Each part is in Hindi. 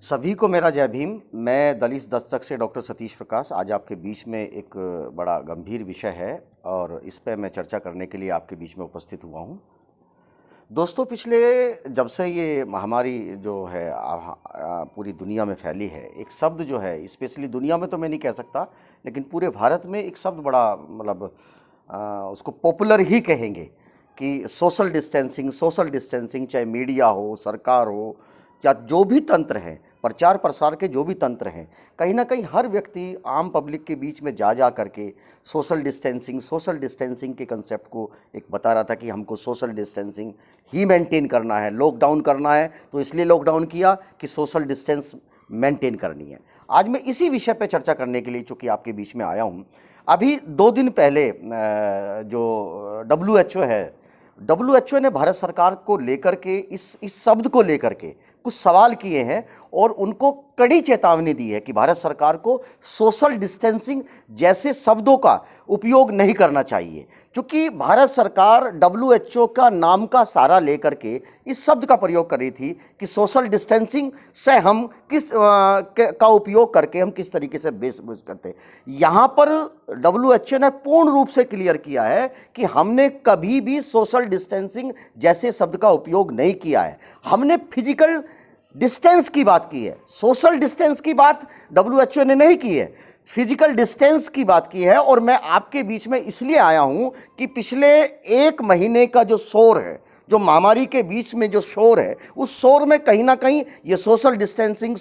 सभी को मेरा जय भीम। मैं दलित दस्तक से डॉक्टर सतीश प्रकाश आज आपके बीच में एक बड़ा गंभीर विषय है और इस पर मैं चर्चा करने के लिए आपके बीच में उपस्थित हुआ हूँ। दोस्तों, पिछले जब से ये महामारी जो है पूरी दुनिया में फैली है, एक शब्द जो है, स्पेशली दुनिया में तो मैं नहीं कह सकता, लेकिन पूरे भारत में एक शब्द बड़ा उसको पॉपुलर ही कहेंगे कि सोशल डिस्टेंसिंग। चाहे मीडिया हो, सरकार हो, या जो भी तंत्र है, प्रचार प्रसार के जो भी तंत्र हैं, कहीं ना कहीं हर व्यक्ति आम पब्लिक के बीच में जा करके सोशल डिस्टेंसिंग के कंसेप्ट को एक बता रहा था कि हमको सोशल डिस्टेंसिंग ही मेंटेन करना है। लॉकडाउन करना है तो इसलिए लॉकडाउन किया कि सोशल डिस्टेंस मेंटेन करनी है। आज मैं इसी विषय पर चर्चा करने के लिए चूँकि आपके बीच में आया हूँ। अभी 2 दिन पहले जो WHO ने भारत सरकार को लेकर के इस शब्द को लेकर के कुछ सवाल किए हैं और उनको कड़ी चेतावनी दी है कि भारत सरकार को सोशल डिस्टेंसिंग जैसे शब्दों का उपयोग नहीं करना चाहिए। क्योंकि भारत सरकार WHO का नाम का सहारा लेकर के इस शब्द का प्रयोग कर रही थी कि सोशल डिस्टेंसिंग से हम का उपयोग करके हम किस तरीके से बेस करते हैं। यहाँ पर WHO ने पूर्ण रूप से क्लियर किया है कि हमने कभी भी सोशल डिस्टेंसिंग जैसे शब्द का उपयोग नहीं किया है। हमने फिजिकल डिस्टेंस की बात की है, सोशल डिस्टेंस की बात WHO ने नहीं की है, फिजिकल डिस्टेंस की बात की है। और मैं आपके बीच में इसलिए आया हूं कि पिछले 1 महीने का जो शोर है, जो महामारी के बीच में जो शोर है, उस शोर में कहीं ना कहीं ये सोशल डिस्टेंसिंग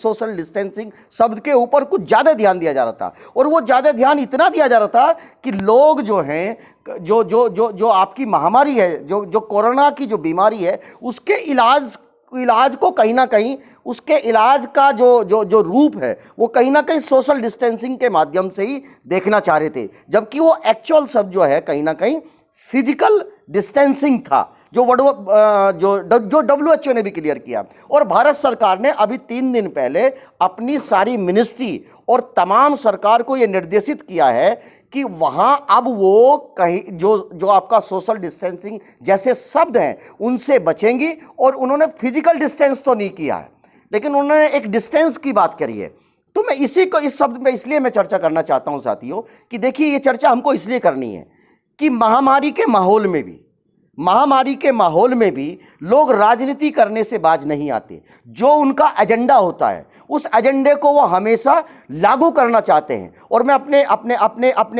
शब्द के ऊपर कुछ ज़्यादा ध्यान दिया जा रहा था। और वो ज़्यादा ध्यान इतना दिया जा रहा था कि लोग जो हैं, जो आपकी महामारी है, जो कोरोना की जो बीमारी है, उसके इलाज को कहीं ना कहीं, उसके इलाज का जो रूप है वो कहीं ना कहीं सोशल डिस्टेंसिंग के माध्यम से ही देखना चाह रहे थे, जबकि वो एक्चुअल शब्द जो है कहीं ना कहीं फिजिकल डिस्टेंसिंग था, जो WHO ने भी क्लियर किया। और भारत सरकार ने अभी 3 दिन पहले अपनी सारी मिनिस्ट्री और तमाम सरकार को यह निर्देशित किया है कि वहां अब वो कहीं जो आपका सोशल डिस्टेंसिंग जैसे शब्द हैं उनसे बचेंगी। और उन्होंने फिजिकल डिस्टेंस तो नहीं किया है, लेकिन उन्होंने एक डिस्टेंस की बात करी है। तो मैं इस शब्द में इसलिए मैं चर्चा करना चाहता हूं साथियों कि देखिए, ये चर्चा हमको इसलिए करनी है कि महामारी के माहौल में भी लोग राजनीति करने से बाज नहीं आते। जो उनका एजेंडा होता है उस एजेंडे को वो हमेशा लागू करना चाहते हैं। और मैं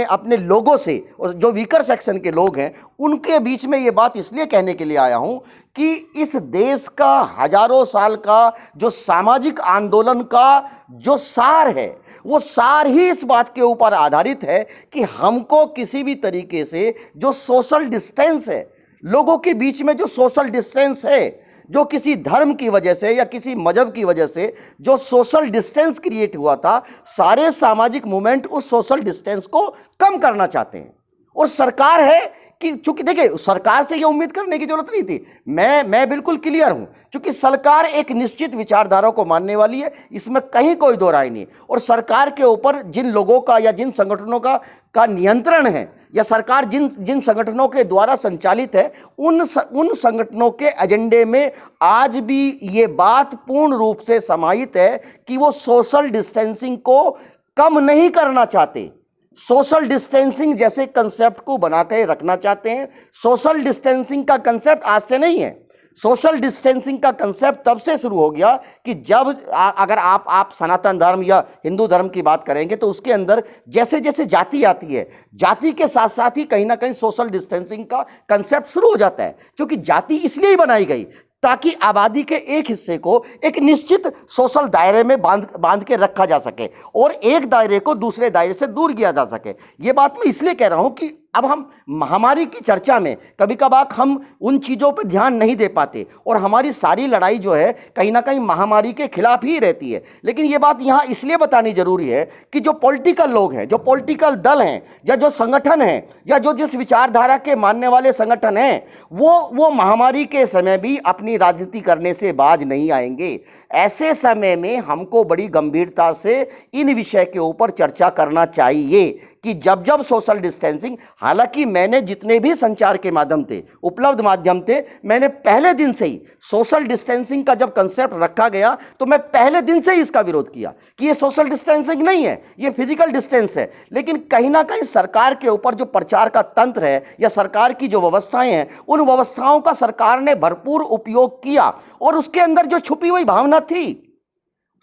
अपने लोगों से, जो वीकर सेक्शन के लोग हैं, उनके बीच में ये बात इसलिए कहने के लिए आया हूं कि इस देश का हजारों साल का जो सामाजिक आंदोलन का जो सार है, वो सार ही इस बात के ऊपर आधारित है कि हमको किसी भी तरीके से जो सोशल डिस्टेंस है, लोगों के बीच में जो सोशल डिस्टेंस है, जो किसी धर्म की वजह से या किसी मजहब की वजह से जो सोशल डिस्टेंस क्रिएट हुआ था, सारे सामाजिक मूवमेंट उस सोशल डिस्टेंस को कम करना चाहते हैं। और सरकार है कि चूंकि देखिए, सरकार से ये उम्मीद करने की जरूरत नहीं थी। मैं बिल्कुल क्लियर हूं, क्योंकि सरकार एक निश्चित विचारधारा को मानने वाली है, इसमें कहीं कोई दो राय नहीं। और सरकार के ऊपर जिन लोगों का या जिन संगठनों का नियंत्रण है, या सरकार जिन संगठनों के द्वारा संचालित है, उन संगठनों के एजेंडे में आज भी ये बात पूर्ण रूप से समाहित है कि वो सोशल डिस्टेंसिंग को कम नहीं करना चाहते, सोशल डिस्टेंसिंग जैसे कंसेप्ट को बना के रखना चाहते हैं। सोशल डिस्टेंसिंग का कंसेप्ट आज से नहीं है। सोशल डिस्टेंसिंग का कंसेप्ट तब से शुरू हो गया कि जब अगर आप सनातन धर्म या हिंदू धर्म की बात करेंगे तो उसके अंदर जैसे जैसे जाति आती है, जाति के साथ साथ ही कहीं ना कहीं सोशल डिस्टेंसिंग का कंसेप्ट शुरू हो जाता है। क्योंकि जाति इसलिए ही बनाई गई ताकि आबादी के एक हिस्से को एक निश्चित सोशल दायरे में बांध के रखा जा सके और एक दायरे को दूसरे दायरे से दूर किया जा सके। ये बात मैं इसलिए कह रहा हूं कि अब हम महामारी की चर्चा में कभी कभार हम उन चीज़ों पर ध्यान नहीं दे पाते और हमारी सारी लड़ाई जो है कहीं ना कहीं महामारी के खिलाफ ही रहती है। लेकिन ये बात यहाँ इसलिए बतानी जरूरी है कि जो पॉलिटिकल लोग हैं, जो पॉलिटिकल दल हैं, या जो संगठन हैं, या जो जिस विचारधारा के मानने वाले संगठन हैं, वो महामारी के समय भी अपनी राजनीति करने से बाज नहीं आएंगे। ऐसे समय में हमको बड़ी गंभीरता से इन विषय के ऊपर चर्चा करना चाहिए कि जब जब सोशल डिस्टेंसिंग हालांकि मैंने जितने भी संचार के माध्यम थे, उपलब्ध माध्यम थे, मैंने पहले दिन से ही सोशल डिस्टेंसिंग का जब कंसेप्ट रखा गया तो मैं पहले दिन से ही इसका विरोध किया कि ये सोशल डिस्टेंसिंग नहीं है, ये फिजिकल डिस्टेंस है। लेकिन कहीं ना कहीं सरकार के ऊपर जो प्रचार का तंत्र है या सरकार की जो व्यवस्थाएं हैं, उन व्यवस्थाओं का सरकार ने भरपूर उपयोग किया और उसके अंदर जो छुपी हुई भावना थी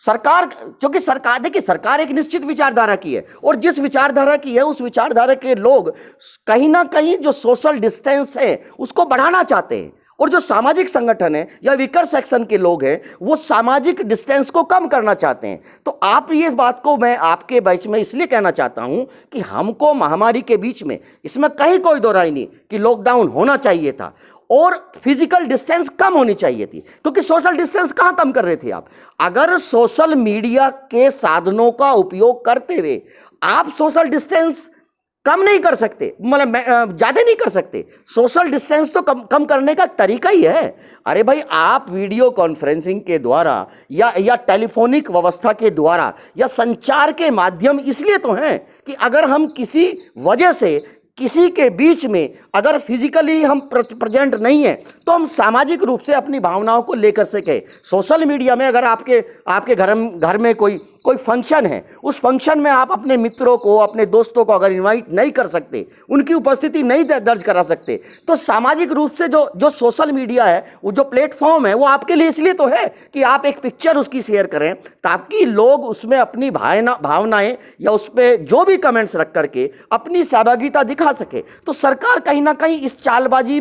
सरकार, क्योंकि सरकार, देखिए सरकार एक निश्चित विचारधारा की है और जिस विचारधारा की है उस विचारधारा के लोग कहीं ना कहीं जो सोशल डिस्टेंस है उसको बढ़ाना चाहते हैं और जो सामाजिक संगठन है या वीकर सेक्शन के लोग हैं वो सामाजिक डिस्टेंस को कम करना चाहते हैं। तो आप ये बात को मैं आपके बीच में इसलिए कहना चाहता हूं कि हमको महामारी के बीच में, इसमें कहीं कोई दो राय नहीं कि लॉकडाउन होना चाहिए था और फिजिकल डिस्टेंस कम होनी चाहिए थी, क्योंकि सोशल डिस्टेंस कहां कम कर रहे थे आप? अगर सोशल मीडिया के साधनों का उपयोग करते हुए आप सोशल डिस्टेंस कम नहीं कर सकते, मतलब ज्यादा नहीं कर सकते, सोशल डिस्टेंस तो कम करने का तरीका ही है। अरे भाई, आप वीडियो कॉन्फ्रेंसिंग के द्वारा या टेलीफोनिक व्यवस्था के द्वारा या संचार के माध्यम इसलिए तो हैं कि अगर हम किसी वजह से किसी के बीच में अगर फिजिकली हम प्रेजेंट नहीं है तो हम सामाजिक रूप से अपनी भावनाओं को लेकर सके। सोशल मीडिया में अगर आपके घर में कोई फंक्शन है, उस फंक्शन में आप अपने मित्रों को, अपने दोस्तों को अगर इनवाइट नहीं कर सकते, उनकी उपस्थिति नहीं दर्ज करा सकते, तो सामाजिक रूप से जो सोशल मीडिया है, वो जो प्लेटफॉर्म है, वो आपके लिए इसलिए तो है कि आप एक पिक्चर उसकी शेयर करें ताकि लोग उसमें अपनी भावनाएं या उस पर जो भी कमेंट्स रख करके अपनी सहभागिता दिखा सके। तो सरकार कहीं ना कहीं इस चालबाजी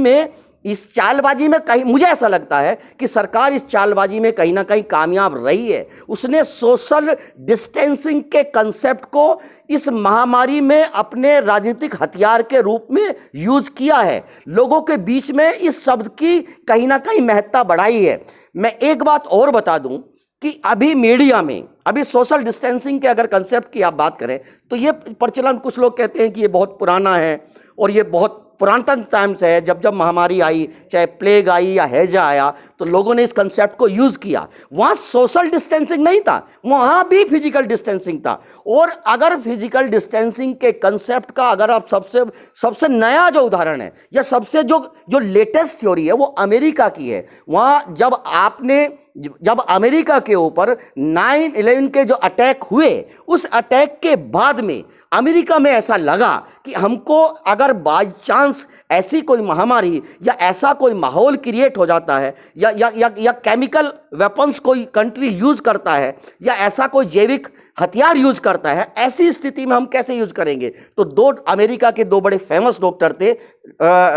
में कहीं, मुझे ऐसा लगता है कि सरकार इस चालबाजी में कहीं ना कहीं कामयाब रही है। उसने सोशल डिस्टेंसिंग के कंसेप्ट को इस महामारी में अपने राजनीतिक हथियार के रूप में यूज किया है, लोगों के बीच में इस शब्द की कहीं ना कहीं महत्ता बढ़ाई है। मैं एक बात और बता दूं कि अभी मीडिया में अभी सोशल डिस्टेंसिंग के अगर कंसेप्ट की आप बात करें तो ये प्रचलन, कुछ लोग कहते हैं कि ये बहुत पुराना है और ये बहुत पुरातन टाइम से है। जब महामारी आई, चाहे प्लेग आई या हैजा आया, तो लोगों ने इस कंसेप्ट को यूज किया। वहां सोशल डिस्टेंसिंग नहीं था, वहां भी फिजिकल डिस्टेंसिंग था। और अगर फिजिकल डिस्टेंसिंग के कंसेप्ट का अगर आप सबसे नया जो उदाहरण है या सबसे जो लेटेस्ट थ्योरी है वो अमेरिका की है। वहां जब अमेरिका के ऊपर 9/11 के जो अटैक हुए, उस अटैक के बाद में अमेरिका में ऐसा लगा कि हमको अगर बाय चांस ऐसी कोई महामारी या ऐसा कोई माहौल क्रिएट हो जाता है या केमिकल वेपन्स कोई कंट्री यूज करता है या ऐसा कोई जैविक हथियार यूज करता है, ऐसी स्थिति में हम कैसे यूज करेंगे? तो अमेरिका के दो बड़े फेमस डॉक्टर थे,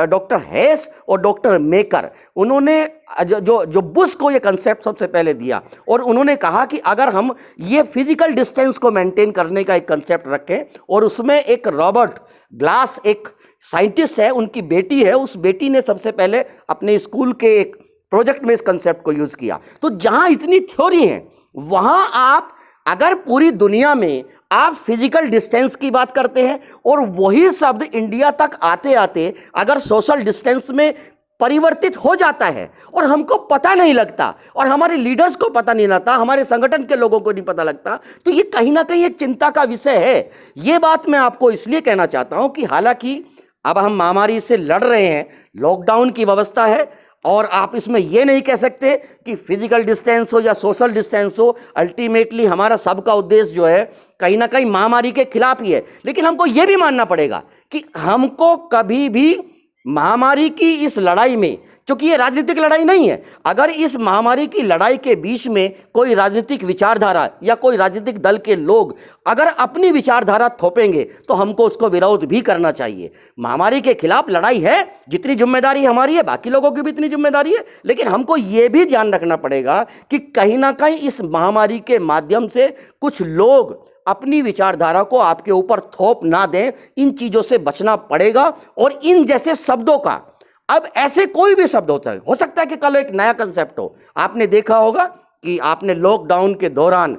डॉक्टर हेस और डॉक्टर मेकर। उन्होंने जो बुश को ये कंसेप्ट सबसे पहले दिया और उन्होंने कहा कि अगर हम ये फिजिकल डिस्टेंस को मेंटेन करने का एक कंसेप्ट रखें, और उसमें एक रॉबर्ट ग्लास, एक साइंटिस्ट है, उनकी बेटी है, उस बेटी ने सबसे पहले अपने स्कूल के एक प्रोजेक्ट में इस कंसेप्ट को यूज किया। तो जहां इतनी थ्योरी है, वहां आप अगर पूरी दुनिया में आप फिजिकल डिस्टेंस की बात करते हैं और वही शब्द इंडिया तक आते आते अगर सोशल डिस्टेंस में परिवर्तित हो जाता है और हमको पता नहीं लगता और हमारे लीडर्स को पता नहीं लगता, हमारे संगठन के लोगों को नहीं पता लगता, तो ये कहीं ना कहीं एक चिंता का विषय है। ये बात मैं आपको इसलिए कहना चाहता हूं कि हालांकि अब हम महामारी से लड़ रहे हैं, लॉकडाउन की व्यवस्था है और आप इसमें यह नहीं कह सकते कि फिजिकल डिस्टेंस हो या सोशल डिस्टेंस हो, अल्टीमेटली हमारा सबका उद्देश्य जो है कहीं ना कहीं महामारी के खिलाफ ही है। लेकिन हमको यह भी मानना पड़ेगा कि हमको कभी भी महामारी की इस लड़ाई में, क्योंकि ये राजनीतिक लड़ाई नहीं है, अगर इस महामारी की लड़ाई के बीच में कोई राजनीतिक विचारधारा या कोई राजनीतिक दल के लोग अगर अपनी विचारधारा थोपेंगे तो हमको उसको विरोध भी करना चाहिए। महामारी के खिलाफ लड़ाई है, जितनी जिम्मेदारी हमारी है बाकी लोगों की भी इतनी जिम्मेदारी है, लेकिन हमको ये भी ध्यान रखना पड़ेगा कि कहीं ना कहीं इस महामारी के माध्यम से कुछ लोग अपनी विचारधारा को आपके ऊपर थोप ना दें। इन चीजों से बचना पड़ेगा और इन जैसे शब्दों का, अब ऐसे कोई भी शब्द हो सकता है कि कल एक नया कंसेप्ट हो। आपने देखा होगा कि आपने लॉकडाउन के दौरान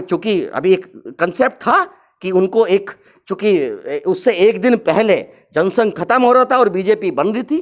चूंकि अभी एक कंसेप्ट था कि उनको चूंकि उससे एक दिन पहले जनसंघ खत्म हो रहा था और बीजेपी बन रही थी,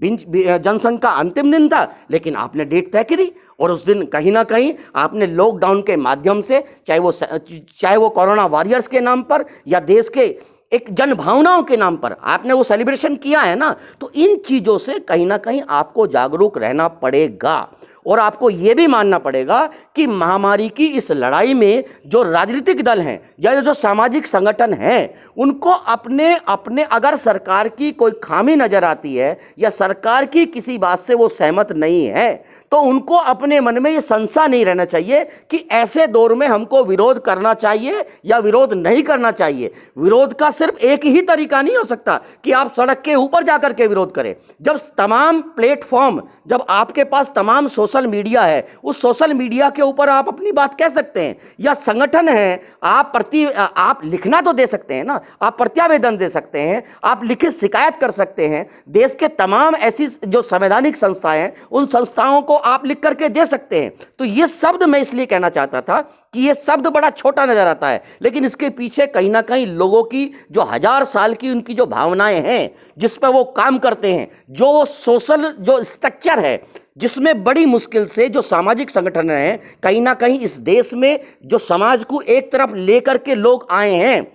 जनसंघ का अंतिम दिन था, लेकिन आपने डेट तय करी और उस दिन कहीं ना कहीं आपने लॉकडाउन के माध्यम से, चाहे वो कोरोना वॉरियर्स के नाम पर या देश के एक जन भावनाओं के नाम पर आपने वो सेलिब्रेशन किया है ना, तो इन चीजों से कहीं ना कहीं आपको जागरूक रहना पड़ेगा और आपको ये भी मानना पड़ेगा कि महामारी की इस लड़ाई में जो राजनीतिक दल हैं या जो सामाजिक संगठन हैं, उनको अपने अपने अगर सरकार की कोई खामी नजर आती है या सरकार की किसी बात से वो सहमत नहीं है, तो उनको अपने मन में ये संशय नहीं रहना चाहिए कि ऐसे दौर में हमको विरोध करना चाहिए या विरोध नहीं करना चाहिए। विरोध का सिर्फ एक ही तरीका नहीं हो सकता कि आप सड़क के ऊपर जाकर के विरोध करें। जब तमाम प्लेटफॉर्म, जब आपके पास तमाम सोशल मीडिया है, उस सोशल मीडिया के ऊपर आप अपनी बात कह सकते हैं, या संगठन है, आप लिखना तो दे सकते हैं ना, आप प्रत्यावेदन दे सकते हैं, आप लिखित शिकायत कर सकते हैं। देश के तमाम ऐसी जो संवैधानिक संस्थाएं हैं, उन संस्थाओं को आप लिख करके दे सकते हैं। तो ये शब्द मैं इसलिए कहना चाहता था कि ये शब्द बड़ा छोटा नजर आता है, लेकिन इसके पीछे कहीं ना कहीं लोगों की जो 1000 साल की उनकी जो भावनाएं हैं, जिस पर वो काम करते हैं, जो वो सोशल जो स्ट्रक्चर है, जिसमें बड़ी मुश्किल से जो सामाजिक संगठन हैं कहीं ना कहीं इस देश में जो समाज को एक तरफ लेकर के लोग आए हैं,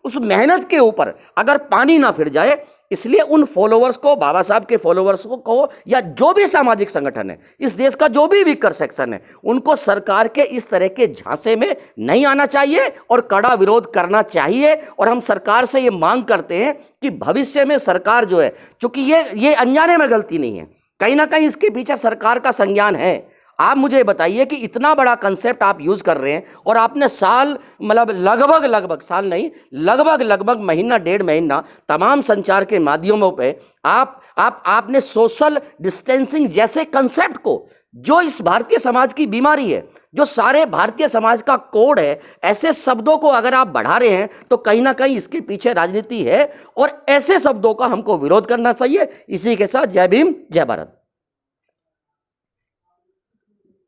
उस मेहनत के ऊपर अगर पानी ना फिर जाए, इसलिए उन फॉलोअर्स को, बाबा साहब के फॉलोअर्स को कहो या जो भी सामाजिक संगठन है, इस देश का जो भी वीकर सेक्शन है, उनको सरकार के इस तरह के झांसे में नहीं आना चाहिए और कड़ा विरोध करना चाहिए। और हम सरकार से ये मांग करते हैं कि भविष्य में सरकार जो है, चूंकि ये अनजाने में गलती नहीं है, कहीं ना कहीं इसके पीछे सरकार का संज्ञान है। आप मुझे बताइए कि इतना बड़ा कंसेप्ट आप यूज कर रहे हैं और आपने साल, मतलब लगभग साल नहीं, लगभग महीना 1.5 महीना तमाम संचार के माध्यमों पे आपने सोशल डिस्टेंसिंग जैसे कंसेप्ट को, जो इस भारतीय समाज की बीमारी है, जो सारे भारतीय समाज का कोड है, ऐसे शब्दों को अगर आप बढ़ा रहे हैं तो कहीं ना कहीं इसके पीछे राजनीति है और ऐसे शब्दों का हमको विरोध करना चाहिए। इसी के साथ जय भीम, जय भारत।